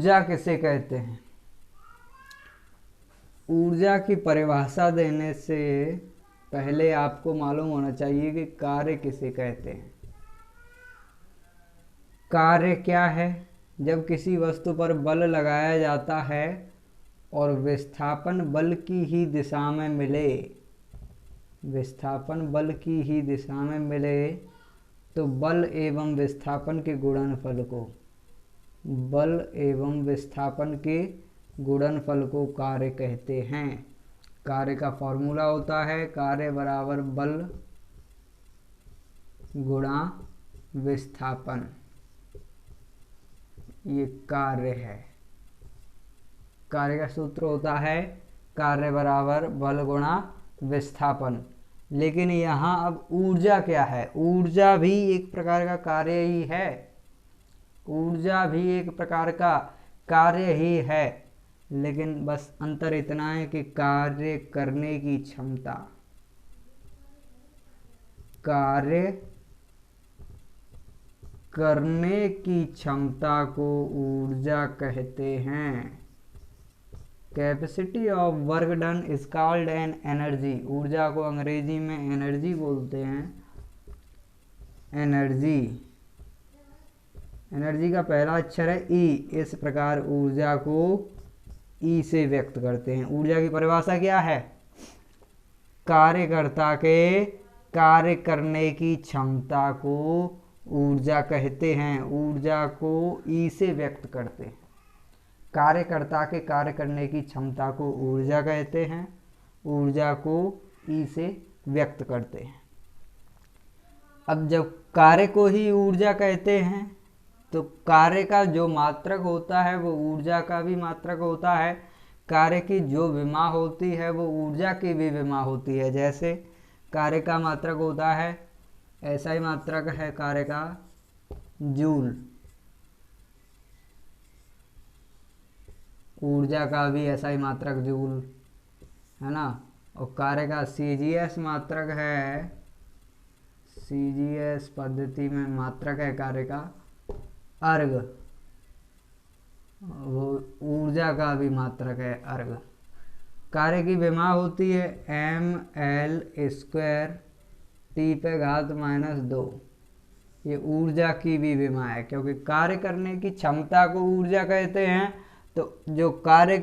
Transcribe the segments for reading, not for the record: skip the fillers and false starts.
ऊर्जा किसे कहते हैं? ऊर्जा की परिभाषा देने से पहले आपको मालूम होना चाहिए कि कार्य किसे कहते हैं। कार्य क्या है? जब किसी वस्तु पर बल लगाया जाता है और विस्थापन बल की ही दिशा में मिले, विस्थापन बल की ही दिशा में मिले तो बल एवं विस्थापन के गुणनफल को, बल एवं विस्थापन के गुणनफल को कार्य कहते हैं। कार्य का फॉर्मूला होता है कार्य बराबर बल गुणा विस्थापन, ये कार्य है। कार्य का सूत्र होता है कार्य बराबर बल गुणा विस्थापन। लेकिन यहाँ अब ऊर्जा क्या है? ऊर्जा भी एक प्रकार का कार्य ही है, ऊर्जा भी एक प्रकार का कार्य ही है, लेकिन बस अंतर इतना है कि कार्य करने की क्षमता, कार्य करने की क्षमता को ऊर्जा कहते हैं। Capacity of work done is called an energy. ऊर्जा को अंग्रेजी में एनर्जी बोलते हैं। एनर्जी, एनर्जी का पहला अक्षर है ई, इस प्रकार ऊर्जा को ई से व्यक्त करते हैं। ऊर्जा की परिभाषा क्या है? कार्यकर्ता के कार्य करने की क्षमता को ऊर्जा कहते हैं। ऊर्जा को ई से व्यक्त करते हैं। कार्यकर्ता के कार्य करने की क्षमता को ऊर्जा कहते हैं, ऊर्जा को ई से व्यक्त करते हैं। अब जब कार्य को ही ऊर्जा कहते हैं तो कार्य का जो मात्रक होता है वो ऊर्जा का भी मात्रक होता है। कार्य की जो विमा होती है वो ऊर्जा की भी विमा होती है। जैसे कार्य का मात्रक होता है, ऐसा ही मात्रक है कार्य का जूल, ऊर्जा का भी ऐसा ही मात्रक जूल है ना। और कार्य का सीजीएस मात्रक है, सीजीएस पद्धति में मात्रक है कार्य का अर्ग, वो ऊर्जा का भी मात्रक है अर्ग। कार्य की विमा होती है ml² T⁻², ये ऊर्जा की भी विमा है। क्योंकि कार्य करने की क्षमता को ऊर्जा कहते हैं तो जो कार्य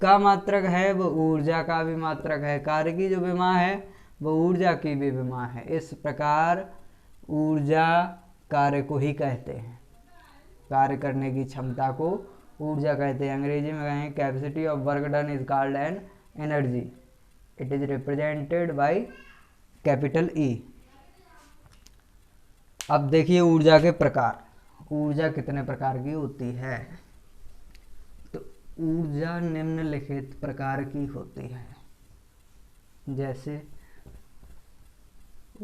का मात्रक है वो ऊर्जा का भी मात्रक है, कार्य की जो विमा है वो ऊर्जा की भी विमा है। इस प्रकार ऊर्जा कार्य को ही कहते हैं, कार्य करने की क्षमता को ऊर्जा कहते हैं। अंग्रेजी में कहें capacity of work done is called an energy, it is represented by capital E. अब देखिए ऊर्जा के प्रकार, ऊर्जा कितने प्रकार की होती है? तो ऊर्जा निम्नलिखित प्रकार की होती है। जैसे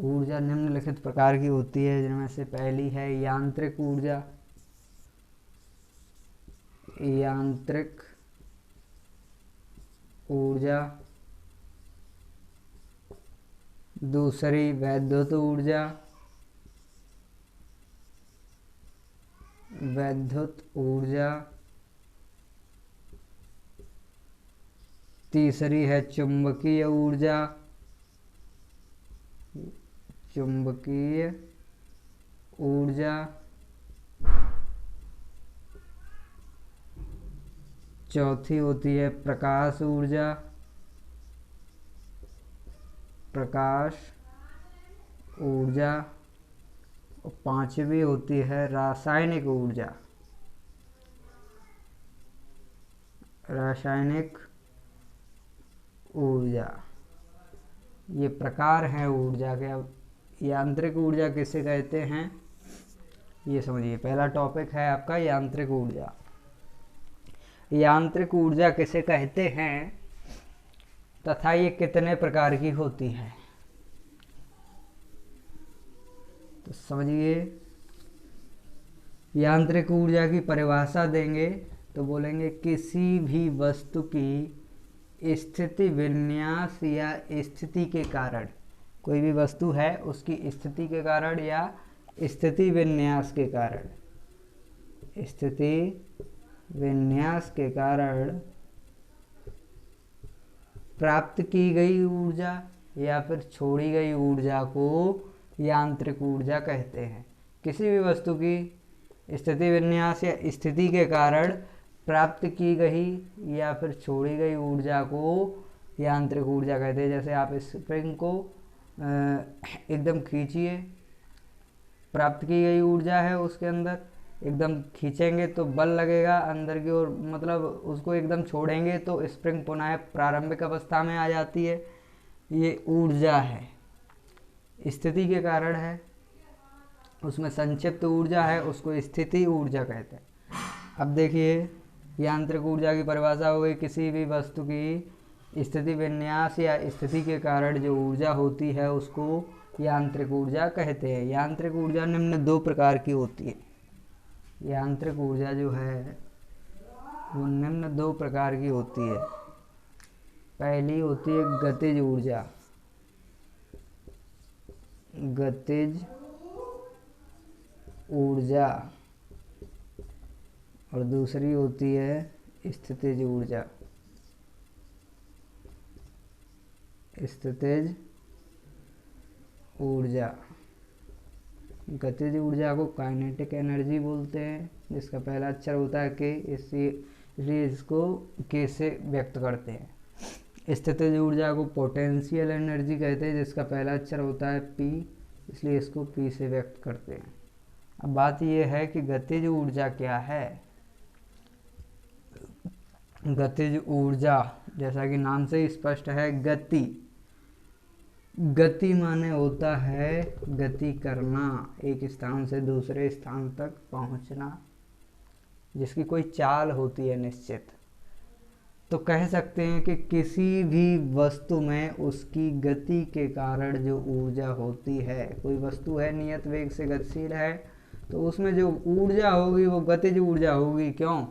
ऊर्जा निम्नलिखित प्रकार की होती है जिनमें से पहली है यांत्रिक ऊर्जा, यांत्रिक ऊर्जा। दूसरी वैद्युत ऊर्जा, वैद्युत ऊर्जा। तीसरी है चुंबकीय ऊर्जा, चुंबकीय ऊर्जा। चौथी होती है प्रकाश ऊर्जा, प्रकाश ऊर्जा। और पांचवी होती है रासायनिक ऊर्जा, रासायनिक ऊर्जा। ये प्रकार हैं ऊर्जा के। अब यांत्रिक ऊर्जा किसे कहते हैं ये समझिए। पहला टॉपिक है आपका यांत्रिक ऊर्जा। यांत्रिक ऊर्जा किसे कहते हैं तथा ये कितने प्रकार की होती है, तो समझिए। यांत्रिक ऊर्जा की परिभाषा देंगे तो बोलेंगे किसी भी वस्तु की स्थिति विन्यास या स्थिति के कारण, कोई भी वस्तु है उसकी स्थिति के कारण या स्थिति विन्यास के कारण, स्थिति विन्यास के कारण प्राप्त की गई ऊर्जा या फिर छोड़ी गई ऊर्जा को यांत्रिक ऊर्जा कहते हैं। किसी भी वस्तु की स्थिति विन्यास या स्थिति के कारण प्राप्त की गई या फिर छोड़ी गई ऊर्जा को यांत्रिक ऊर्जा कहते हैं। जैसे आप स्प्रिंग को एकदम खींचिए, प्राप्त की गई ऊर्जा है उसके अंदर, एकदम खींचेंगे तो बल लगेगा अंदर की ओर, मतलब उसको एकदम छोड़ेंगे तो स्प्रिंग पुनः प्रारंभिक अवस्था में आ जाती है। ये ऊर्जा है, स्थिति के कारण है, उसमें संक्षिप्त ऊर्जा है, उसको स्थिति ऊर्जा कहते हैं। अब देखिए यांत्रिक ऊर्जा की परिभाषा हो गई, किसी भी वस्तु की स्थिति विन्यास या स्थिति के कारण जो ऊर्जा होती है उसको यांत्रिक ऊर्जा कहते हैं। यांत्रिक ऊर्जा निम्न दो प्रकार की होती है। यांत्रिक ऊर्जा जो है वो निम्न दो प्रकार की होती है। पहली होती है गतिज ऊर्जा, गतिज ऊर्जा, और दूसरी होती है स्थितिज ऊर्जा, स्थितिज ऊर्जा। गतिज ऊर्जा को काइनेटिक एनर्जी बोलते हैं, जिसका पहला अक्षर होता है के, इसलिए इसको के से व्यक्त करते हैं। स्थितिज ऊर्जा को पोटेंशियल एनर्जी कहते हैं, जिसका पहला अक्षर होता है पी, इसलिए इसको पी से व्यक्त करते हैं। अब बात यह है कि गतिज ऊर्जा क्या है। गतिज ऊर्जा जैसा कि नाम से ही स्पष्ट है, गति। गति माने होता है गति करना, एक स्थान से दूसरे स्थान तक पहुंचना, जिसकी कोई चाल होती है निश्चित। तो कह सकते हैं कि किसी भी वस्तु में उसकी गति के कारण जो ऊर्जा होती है, कोई वस्तु है नियत वेग से गतिशील है, तो उसमें जो ऊर्जा होगी वो गतिज ऊर्जा होगी। क्यों?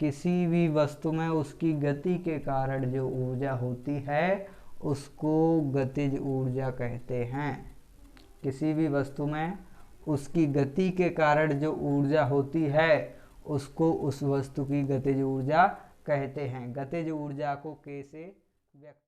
किसी भी वस्तु में उसकी गति के कारण जो ऊर्जा होती है उसको गतिज ऊर्जा कहते हैं। किसी भी वस्तु में उसकी गति के कारण जो ऊर्जा होती है उसको उस वस्तु की गतिज ऊर्जा कहते हैं। गतिज ऊर्जा को के से व्यक्त